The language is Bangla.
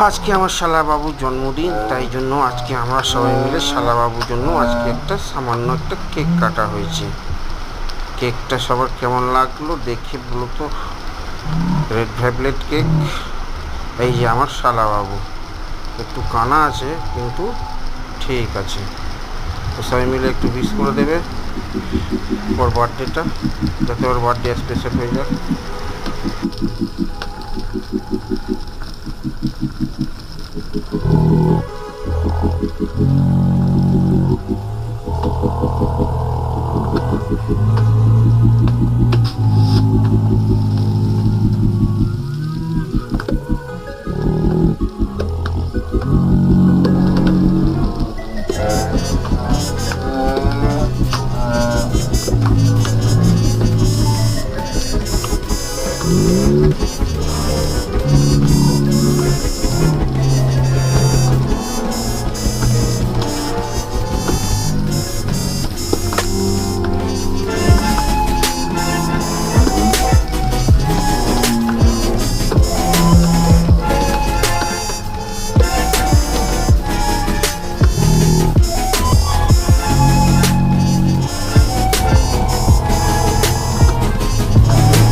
আজকে আমার শালাবাবুর জন্মদিন, তাই জন্য আজকে আমরা সবাই মিলে শালাবাবুর জন্য আজকে একটা সামান্য একটা কেক কাটা হয়েছে। কেকটা সবার কেমন লাগলো দেখে বলো তো। Red velvet cake. এই যে আমার শালাবাবু, একটু কানা আছে কিন্তু ঠিক আছে। তো সবাই মিলে একটু উইশ করে দেবে ওর বার্থডেটা, যাতে ওর বার্থডে স্পেশাল হয়ে যাক।